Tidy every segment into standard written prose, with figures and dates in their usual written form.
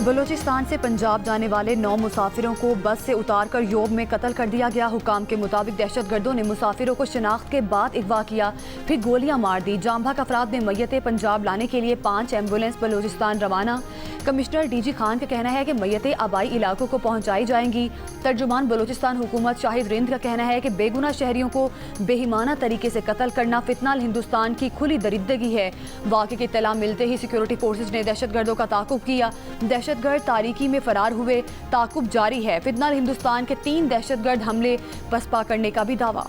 बलूचिस्तान से पंजाब जाने वाले 9 मुसाफिरों को बस से उतारकर योब में कत्ल कर दिया गया। हुकाम के मुताबिक दहशतगर्दों ने मुसाफिरों को शनाख्त के बाद अगवा किया, फिर गोलियां मार दी। जांबाग अफराद ने मैयतें पंजाब लाने के लिए 5 एम्बुलेंस बलूचिस्तान रवाना। कमिश्नर डीजी खान का कहना है कि मैयतें आबाई इलाकों को पहुंचाई जाएंगी। तर्जुमान बलूचिस्तान हुकूमत शाहिद रिंद का कहना है कि बेगुनाह शहरियों को बेईमाना तरीके से कत्ल करना फितनाल हिंदुस्तान की खुली दरिद्रगी है। वाक़े की इत्तला मिलते ही सिक्योरिटी फोर्सेज ने दहशतगर्दों का ताकुब किया। दहशतगर्द तारीकी में फरार हुए, ताकुब जारी है। फितनाल हिंदुस्तान के 3 दहशतगर्द हमले पसपा करने का भी दावा।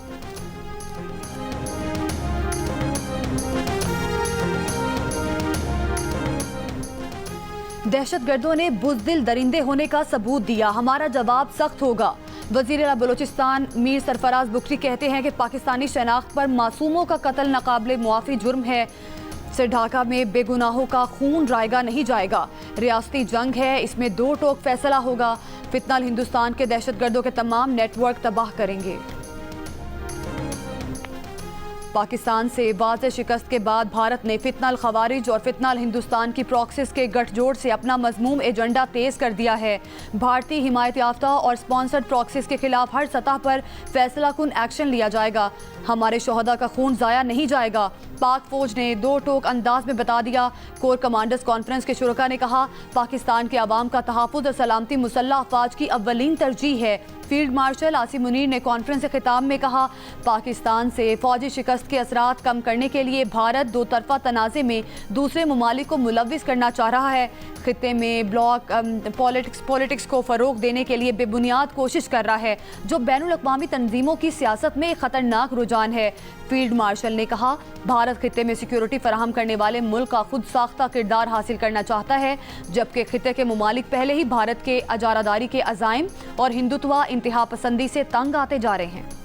दहशतगर्दों ने बुज़दिल दरिंदे होने का सबूत दिया, हमारा जवाब सख्त होगा। वज़ीर आला बलूचिस्तान मीर सरफराज बुखरी कहते हैं कि पाकिस्तानी शनाख्त पर मासूमों का कत्ल नाकाबिले मुआफ़ी जुर्म है। से ढाका में बेगुनाहों का खून रायगा नहीं जाएगा। रियासती जंग है, इसमें 2 टोक फैसला होगा। फितनाल हिंदुस्तान के दहशतगर्दों के तमाम नेटवर्क तबाह करेंगे। पाकिस्तान से वाज़ेह शिकस्त के बाद भारत ने फितनाल खवारिज और फितनाल हिंदुस्तान की प्रॉक्सिस के गठजोड़ से अपना मज़मूम एजेंडा तेज़ कर दिया है। भारतीय हिमायत याफ्ता और स्पॉन्सर्ड प्रॉक्सिस के खिलाफ हर सतह पर फैसला कुन एक्शन लिया जाएगा। हमारे शोहदा का खून ज़ाया नहीं जाएगा, पाक फौज ने 2 टोक अंदाज में बता दिया। कोर कमांडर्स कॉन्फ्रेंस के शुरका ने कहा, पाकिस्तान के अवाम का तहफ़्फ़ुज़ और सलामती मुसल्लह अफ़वाज की अव्वलीन तरजीह है। फील्ड मार्शल आसिम मुनीर ने कॉन्फ्रेंस के खिताब में कहा, पाकिस्तान से फौजी शिकस्त के असरात कम करने के लिए भारत 2 तरफ़ा तनाज़े में दूसरे ममालिक को मुलव्विस करना चाह रहा है। खित्ते में ब्लॉक पॉलिटिक्स को फ़रोग देने के लिए बेबुनियाद कोशिश कर रहा है, जो बैनुल अक़वामी तंजीमों की सियासत में एक ख़तरनाक रुझान है। फील्ड मार्शल ने कहा, भारत खित्ते में सिक्योरिटी फराहम करने वाले मुल्क का खुद साख्ता किरदार हासिल करना चाहता है, जबकि खित्ते के ममालिक पहले ही भारत के अजारादारी के अज़ाइम और हिंदुत्वा इंतहा पसंदी से तंग आते जा रहे हैं।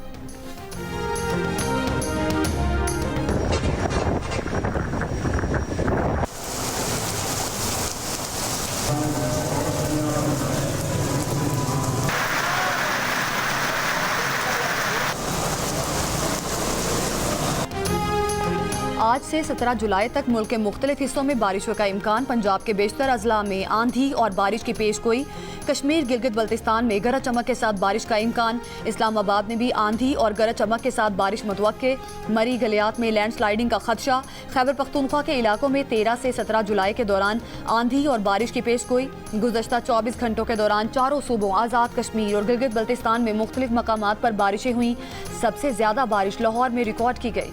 आज से 17 जुलाई तक मुल्क के मुख्तलिफ हिस्सों में बारिशों का इम्कान। पंजाब के बेशतर अजला में आंधी और बारिश की पेशगोई। कश्मीर गिलगित बल्तिस्तान में गरज चमक के साथ बारिश का इम्कान। इस्लामाबाद में भी आंधी और गरज चमक के साथ बारिश मुतवक्के। मरी गलियात में लैंडस्लाइडिंग का खदशा। खैबर पख्तूनख्वा के इलाकों में 13 से 17 जुलाई के दौरान आंधी और बारिश की पेशगोई। गुज़श्ता 24 घंटों के दौरान चारों सूबों आज़ाद कश्मीर और गिलगित बल्तिस्तान में मुख्तलिफ मकामात पर बारिशें हुई। सबसे ज़्यादा बारिश लाहौर में रिकॉर्ड की गई।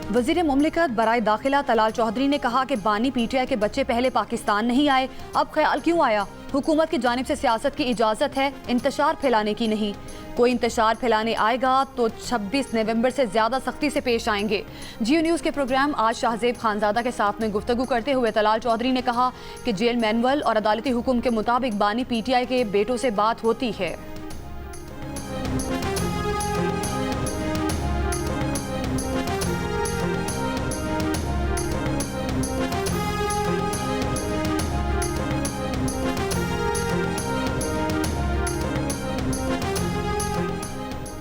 वज़ीर मुमलिकत बराए दाखिला तलाल चौधरी ने कहा कि बानी पीटीआई के बच्चे पहले पाकिस्तान नहीं आए, अब ख्याल क्यों आया? हुकूमत की जानिब से सियासत की इजाज़त है, इंतशार फैलाने की नहीं। कोई इंतशार फैलाने आएगा तो 26 नवंबर से ज़्यादा सख्ती से पेश आएंगे। जियो न्यूज़ के प्रोग्राम आज शाहजेब खानजादा के साथ में गुफ्तगू करते हुए तलाल चौधरी ने कहा कि जेल मैनुअल और अदालती हुक्म के मुताबिक बानी पीटीआई के बेटों से बात होती है।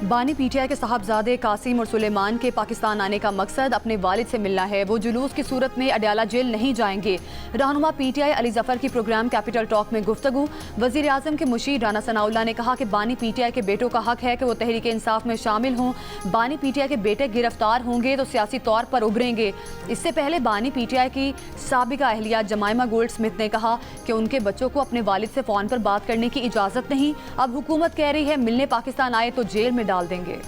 बानी पीटीआई के साहबजादे कासिम और सुलेमान के पाकिस्तान आने का मकसद अपने वालिद से मिलना है। वो जुलूस की सूरत में अडयाला जेल नहीं जाएंगे। रहनुमा पीटीआई अली जफर की प्रोग्राम कैपिटल टॉक में गुफ्तगू। वजीर आजम के मुशीर राना सनाउल्लाह ने कहा कि बानी पीटीआई के बेटों का हक है कि वो तहरीक इंसाफ में शामिल हों। बानी पीटीआई के बेटे गिरफ्तार होंगे तो सियासी तौर पर उभरेंगे। इससे पहले बानी पीटीआई की साबिका अहलिया जमाइमा गोल्ड स्मिथ ने कहा कि उनके बच्चों को अपने वालिद से फ़ोन पर बात करने की इजाज़त नहीं। अब हुकूमत कह रही है मिलने पाकिस्तान आए तो जेल में डाल देंगे।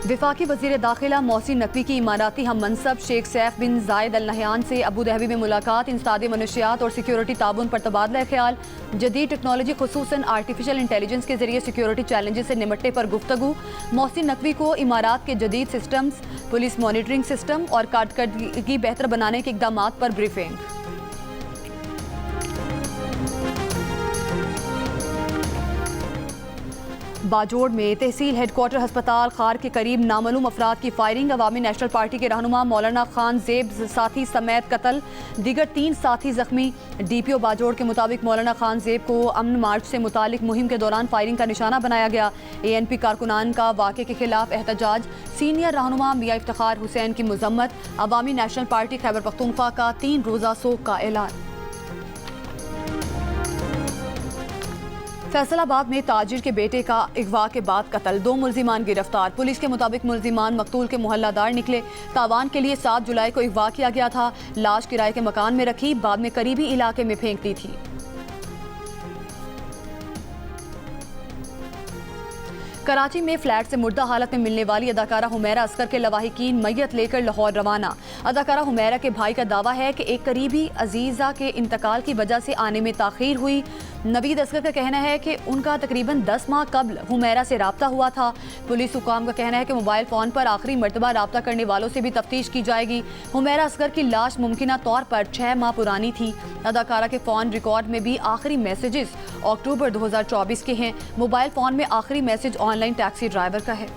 वफाकी वज़ीर दाखिला मोहसिन नकवी की इमाराती हम मनसब शेख सैफ बिन जायद अल नहयान से अबू धाबी में मुलाकात। इंसदाद मनशियात और सिक्योरिटी ताबून पर तबादला ख्याल। जदीद टेक्नोलॉजी खुसूसन आर्टिफिशियल इंटेलिजेंस के जरिए सिक्योरिटी चैलेंजेस से निमटने पर गुफ्तगू। मोहसिन नकवी को इमारात के जदीद सिस्टम्स, पुलिस मॉनिटरिंग सिस्टम और कारकर्दगी बेहतर बनाने के इकदाम पर ब्रीफिंग। बाजोड़ में तहसील हेडक्वार्टर अस्पताल खार के करीब नामालूम अफराद की फायरिंग। अवामी नेशनल पार्टी के रहनुमा मौलाना खान जेब साथी समेत कत्ल, दीगर 3 साथी जख्मी। DPO बाजोड़ के मुताबिक मौलाना खान जेब को अमन मार्च से मुतालिक मुहिम के दौरान फायरिंग का निशाना बनाया गया। ANP कारकुनान का वाक़े के खिलाफ एहतजाज, सीनियर रहनुमा मियां इफ्तिखार हुसैन की मजम्मत। अवामी नेशनल पार्टी खैबर पख्तूनख्वा का 3 रोज़ा सोग का ऐलान। फैसलाबाद में ताजिर के बेटे का अगवा के बाद कत्ल, 2 मुल्जिमान गिरफ्तार। पुलिस के मुताबिक मुल्जिमान मकतूल के मोहल्लादार निकले। तावान के लिए 7 जुलाई को अगवा किया गया था। लाश किराए के मकान में रखी, बाद में करीबी इलाके में फेंक दी थी। कराची में फ्लैट से मुर्दा हालत में मिलने वाली अदाकारा हुमैरा असगर के लवाहिकीन मैयत लेकर लाहौर रवाना। अदाकारा हुमैरा के भाई का दावा है कि एक करीबी अजीज़ा के इंतकाल की वजह से आने में ताख़ीर हुई। नवीद असगर का कहना है कि उनका तकरीबन 10 माह कबल हुमैरा से रब्ता हुआ था। पुलिस हुकाम का कहना है कि मोबाइल फ़ोन पर आखिरी मरतबा रब्ता करने वालों से भी तफ्तीश की जाएगी। हुमैरा असगर की लाश मुमकिना तौर पर 6 माह पुरानी थी। अदाकारा के फ़ोन रिकॉर्ड में भी आखिरी मैसेजेस अक्टूबर 2024 के हैं। मोबाइल फ़ोन में आखिरी मैसेज ऑनलाइन टैक्सी ड्राइवर का है।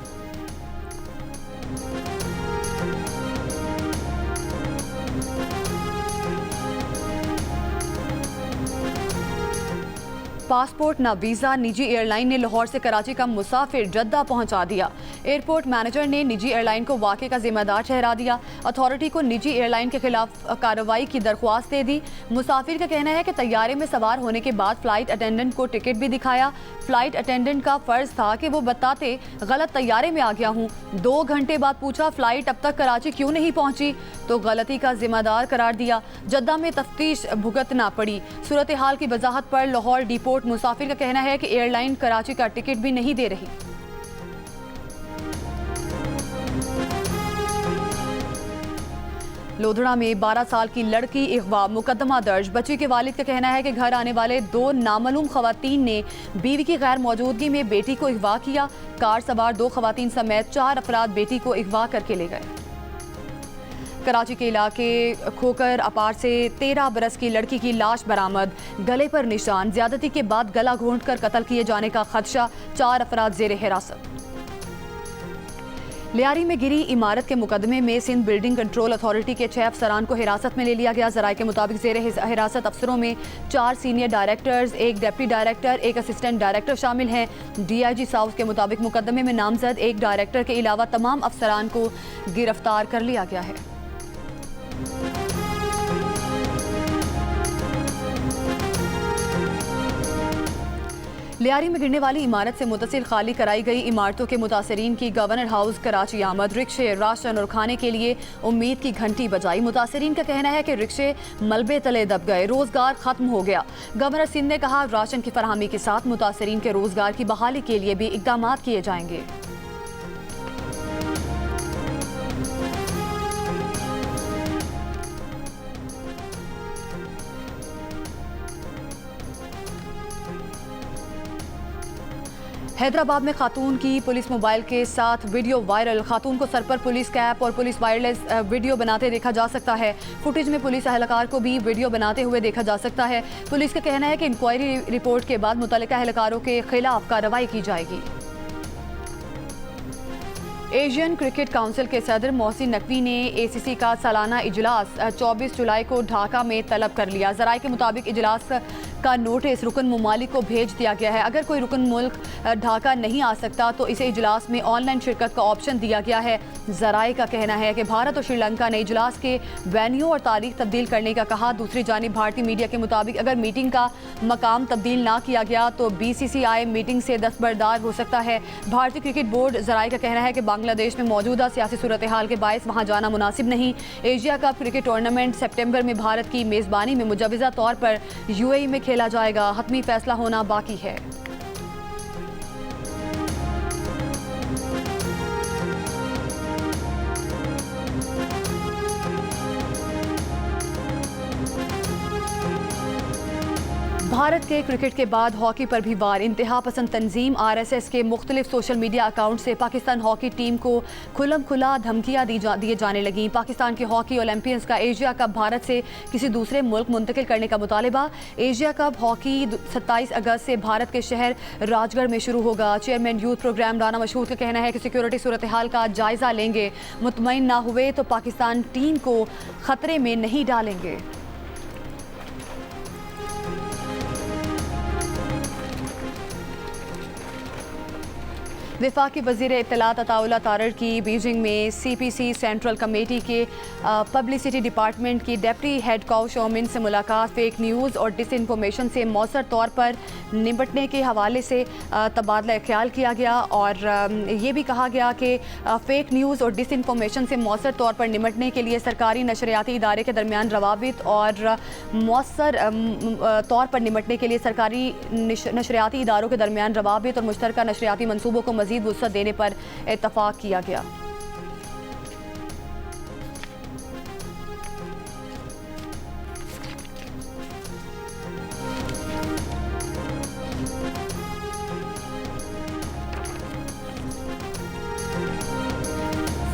पासपोर्ट ना वीज़ा, निजी एयरलाइन ने लाहौर से कराची का मुसाफिर जद्दा पहुंचा दिया। एयरपोर्ट मैनेजर ने निजी एयरलाइन को वाक़े का जिम्मेदार ठहरा दिया। अथॉरिटी को निजी एयरलाइन के खिलाफ कार्रवाई की दरख्वास्त दे दी। मुसाफिर का कहना है कि तैयारे में सवार होने के बाद फ्लाइट अटेंडेंट को टिकट भी दिखाया। फ्लाइट अटेंडेंट का फ़र्ज था कि वो बताते गलत तैयारे में आ गया हूँ। 2 घंटे बाद पूछा फ्लाइट अब तक कराची क्यों नहीं पहुँची, तो गलती का जिम्मेदार करार दिया। जद्दा में तफ्तीश भुगतना पड़ी। सूरत हाल की वजाहत पर लाहौर डिपोर्ट मुसाफिर का कहना है कि एयरलाइन कराची का टिकट भी नहीं दे रही। लोधड़ा में 12 साल की लड़की अगवा, मुकदमा दर्ज। बच्ची के वालिद का कहना है कि घर आने वाले 2 नामालूम खवातीन ने बीवी की गैर मौजूदगी में बेटी को अगवा किया। कार सवार 2 खवातीन समेत 4 अफराद बेटी को अगवा करके ले गए। कराची के इलाके खोकर अपार से 13 बरस की लड़की की लाश बरामद, गले पर निशान, ज्यादती के बाद गला घोंटकर कत्ल किए जाने का खदशा, 4 अफराद जेर हिरासत। लियारी में गिरी इमारत के मुकदमे में सिंध बिल्डिंग कंट्रोल अथॉरिटी के 6 अफसरान को हिरासत में ले लिया गया। जराये के मुताबिक जेर हिरासत अफसरों में 4 senior directors, 1 deputy director, 1 assistant director शामिल हैं। DIG साउथ के मुताबिक मुकदमे में नामजद 1 डायरेक्टर के अलावा तमाम अफसरान को गिरफ्तार कर लिया गया है। लियारी में गिरने वाली इमारत से मुतसिल खाली कराई गई इमारतों के मुतासरीन की गवर्नर हाउस कराची आमद। रिक्शे, राशन और खाने के लिए उम्मीद की घंटी बजाई। मुतासरीन का कहना है कि रिक्शे मलबे तले दब गए, रोजगार खत्म हो गया। गवर्नर सिंध ने कहा राशन की फरहमी के साथ मुतासरीन के रोजगार की बहाली के लिए भी इकदाम किए जाएंगे। हैदराबाद में खातून की पुलिस मोबाइल के साथ वीडियो वायरल। खातून को सर पर पुलिस कैप और पुलिस वायरलेस वीडियो बनाते देखा जा सकता है। फुटेज में पुलिस एहलकार को भी वीडियो बनाते हुए देखा जा सकता है। पुलिस का कहना है कि इंक्वायरी रिपोर्ट के बाद मुतल्लिका एहलकारों के खिलाफ कार्रवाई की जाएगी। एशियन क्रिकेट काउंसिल के सदर मोहसिन नकवी ने ACC का सालाना इजलास 24 जुलाई को ढाका में तलब कर लिया। जराये के मुताबिक इजलास का नोटिस रुकन ममालिक को भेज दिया गया है। अगर कोई रुकन मुल्क ढाका नहीं आ सकता तो इसे इजलास में ऑनलाइन शिरकत का ऑप्शन दिया गया है। जराये का कहना है कि भारत और श्रीलंका ने इजलास के वेन्यू और तारीख तब्दील करने का कहा। दूसरी जानिब भारतीय मीडिया के मुताबिक अगर मीटिंग का मकाम तब्दील ना किया गया तो BCCI मीटिंग से दस्तबरदार हो सकता है। भारतीय क्रिकेट बोर्ड जराये का कहना है कि बांग्लादेश में मौजूदा सियासी सूरत हाल के बायस वहाँ जाना मुनासिब नहीं। एशिया कप क्रिकेट टूर्नामेंट सितंबर में भारत की मेज़बानी में मुजवज़ा तौर पर UAE में खेला जाएगा। हतमी फैसला होना बाकी है। भारत के क्रिकेट के बाद हॉकी पर भी वार। इंतहा पसंद तंजीम RSS के मुख्तलिफ सोशल मीडिया अकाउंट से पाकिस्तान हॉकी टीम को खुलम खुला धमकियाँ दिए जाने लगी। पाकिस्तान के हॉकी ओलंपियंस का एशिया कप भारत से किसी दूसरे मुल्क मुंतकिल करने का मुतालबा। एशिया कप हॉकी 27 अगस्त से भारत के शहर राजगढ़ में शुरू होगा। Chairman youth programme Rana Mashhood का कहना है कि सिक्योरिटी सूरत हाल का जायजा लेंगे, मुतमईन ना हुए तो पाकिस्तान टीम को खतरे में नहीं डालेंगे। वफाकी वज़ीर इत्तलात अताउल्लाह तारड़ की बीजिंग में CPC सेंट्रल कमेटी के पब्लिसिटी डिपार्टमेंट की डेप्टी हेड काउ शोमिन से मुलाकात। फेक न्यूज़ और डिसइंफॉर्मेशन से मौसर तौर पर निपटने के हवाले से तबादला ख्याल किया गया और ये भी कहा गया कि फ़ेक न्यूज़ और डिसइंफॉर्मेशन से मौसर तौर पर निपटने के लिए सरकारी नशरियाती इदारे के दरमियान रवाबित और मौसर तौर पर निपटने के लिए सरकारी नशरियाती इदारों के दरमियान रवाबित और मुश्तरका नशरियाती मनसूबों को मज़ीद वुसअत देने पर इत्तफाक किया गया।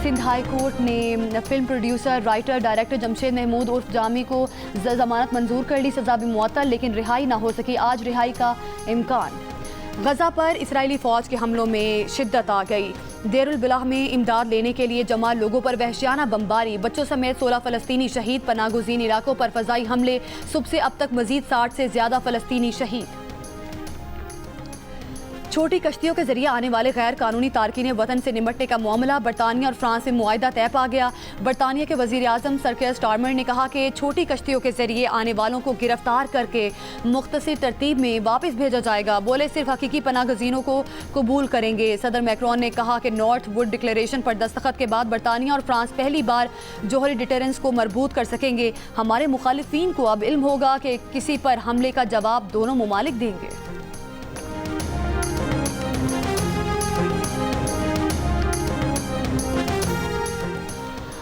सिंध हाई कोर्ट ने film producer, writer, director Jamshed Mahmood उर्फ जामी को जमानत मंजूर कर ली। सजा भी मुअत्तल, लेकिन रिहाई ना हो सकी। आज रिहाई का इम्कान। गजा पर इसराइली फ़ौज के हमलों में शिद्दत आ गई। देरुल बलाह में इमदाद लेने के लिए जमा लोगों पर वहशियाना बमबारी। बच्चों समेत 16 फ़लस्तीनी शहीद। पनागुज़ीन इलाकों पर फ़ज़ाई हमले। सुबह से अब तक मज़ीद 60 से ज़्यादा फ़लस्तीनी शहीद। छोटी कश्तियों के जरिए आने वाले गैर कानूनी तारकीन वतन से निपटने का मामला। बरतानिया और फ्रांस में मुआहिदा तय पा गया। बरतानिया के वज़ीर आज़म सर कियर स्टारमर ने कहा कि छोटी कश्तियों के जरिए आने वालों को गिरफ्तार करके मुख्तसर तरतीब में वापस भेजा जाएगा। बोले सिर्फ हकीकी पनागज़ीनों को कबूल करेंगे। सदर मैक्रोन ने कहा कि नॉर्थ वुड डिक्लेरेशन पर दस्तखत के बाद बरतानिया और फ्रांस पहली बार जोहरी डिटरेंस को मरबूत कर सकेंगे। हमारे मुखालिफिन को अब इल्म होगा कि किसी पर हमले का जवाब दोनों ममालिक देंगे।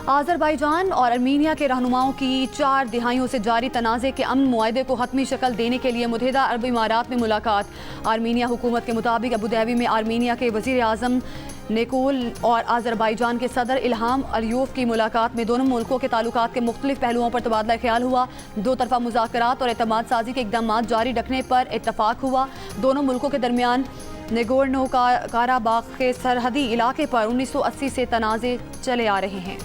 आज़रबाईजान और आर्मीनिया के रहनुमाओं की 4 दिहाइयों से जारी तनाज़े के अमन मुआहदे को हतमी शक्ल देने के लिए मुत्तहिदा अरब इमारात में मुलाकात। आर्मीनिया हुकूमत के मुताबिक अबू धाबी में आर्मीनिया के वज़ीर आज़म निकोल और आज़रबाईजान के सदर इल्हाम अलियोव की मुलाकात में दोनों मुल्कों के ताल्लुकात के मुख्तलिफ पहलुओं पर तबादला ख्याल हुआ। दो तरफा मुज़ाकरात और एतमाद साजी के इक़दाम जारी रखने पर इत्तफाक हुआ। दोनों मुल्कों के दरमियान नगोर्नो काराबाख के सरहदी इलाके पर 1980 से तनाज़े चले आ रहे हैं।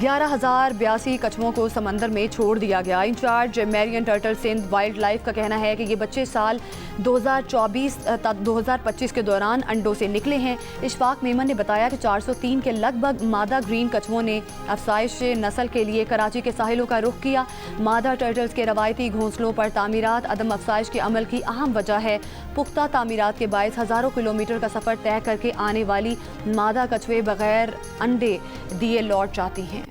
11,082 कछुओं को समंदर में छोड़ दिया गया। Incharge marine turtle Sindh wildlife का कहना है कि ये बच्चे साल 2024-2025 के दौरान अंडों से निकले हैं। इशफाक मेमन ने बताया कि 403 के लगभग मादा ग्रीन कछुओं ने अफसाइश नस्ल के लिए कराची के साहिलों का रुख किया। मादा टर्टल्स के रवायती घोंसलों पर तामीरात अदम अफसाइश के अमल की अहम वजह है। पुख्ता तामीरात के बायस हज़ारों किलोमीटर का सफ़र तय करके आने वाली मादा कछुए बगैर अंडे दिए लौट जाती हैं।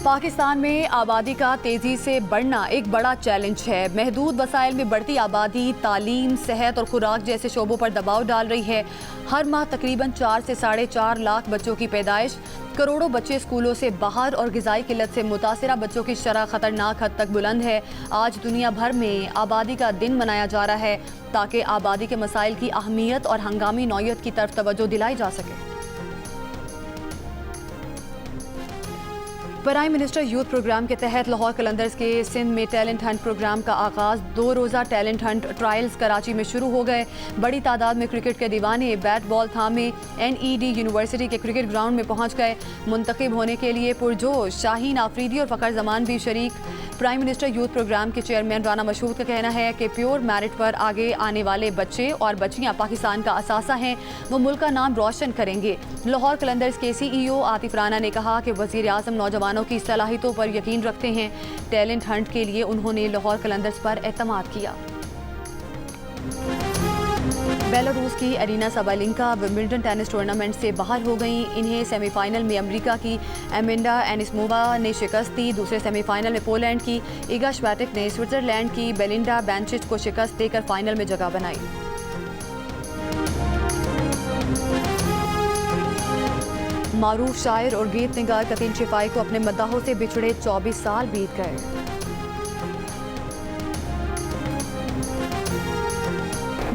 पाकिस्तान में आबादी का तेज़ी से बढ़ना एक बड़ा चैलेंज है। महदूद वसाइल में बढ़ती आबादी तालीम, सेहत और खुराक जैसे शोबों पर दबाव डाल रही है। हर माह तकरीबन 4 से 4.5 लाख बच्चों की पैदाइश। करोड़ों बच्चे स्कूलों से बाहर और ग़िज़ाई किल्लत से मुतासिरा बच्चों की शरह ख़तरनाक हद तक बुलंद है। आज दुनिया भर में आबादी का दिन मनाया जा रहा है ताकि आबादी के मसाइल की अहमियत और हंगामी नौयत की तरफ तवज्जो दिलाई जा सके। प्राइम मिनिस्टर यूथ प्रोग्राम के तहत लाहौर कलंदर्स के सिंध में टैलेंट हंट प्रोग्राम का आगाज़। 2 रोज़ा टैलेंट हंट ट्रायल्स कराची में शुरू हो गए। बड़ी तादाद में क्रिकेट के दीवाने बैट बॉल थामे NED यूनिवर्सिटी के क्रिकेट ग्राउंड में पहुंच गए। मुंतखब होने के लिए पुरजोश शाहीन आफरीदी और फ़खर जमान भी शरीक। प्राइम मिनिस्टर यूथ प्रोग्राम के चेयरमैन राना मशहूद का कहना है कि प्योर मेरिट पर आगे आने वाले बच्चे और बच्चियां पाकिस्तान का असासा हैं। वो मुल्क का नाम रोशन करेंगे। लाहौर कलंदर्स के CEO आतिफ राना ने कहा कि वज़ीर आज़म नौजवानों की सलाहियतों पर यकीन रखते हैं। टैलेंट हंट के लिए उन्होंने लाहौर कलंदर्स पर एतमाद किया। बेलारूस की arena Sabalenka Wimbledon tennis tournament से बाहर हो गईं। इन्हें सेमीफाइनल में अमेरिका की एमेंडा एनिस्मोवा ने शिकस्त दी। दूसरे सेमीफाइनल में पोलैंड की इगा श्वेटेक ने स्विट्जरलैंड की बेलिंडा बेंचिच को शिकस्त देकर फाइनल में जगह बनाई। मारूफ शायर और गीत निगार कतीन शिफाई को अपने मद्दाहों से बिछड़े 24 साल बीत गए।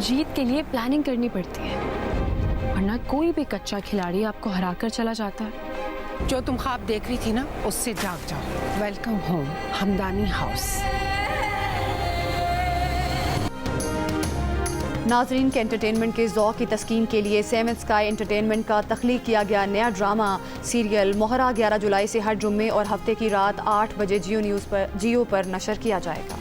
जीत के लिए प्लानिंग करनी पड़ती है, वरना कोई भी कच्चा खिलाड़ी आपको हराकर चला जाता है। जो तुम ख्वाब देख रही थी ना, उससे जाग जाओ। Welcome home Hamdani house. नाजरीन के एंटरटेनमेंट के ज़ौक़ की तस्कीन के लिए 7 स्काई एंटरटेनमेंट का तख्लीक किया गया नया ड्रामा सीरियल मोहरा 11 जुलाई से हर जुम्मे और हफ्ते की रात 8 बजे जियो पर नशर किया जाएगा।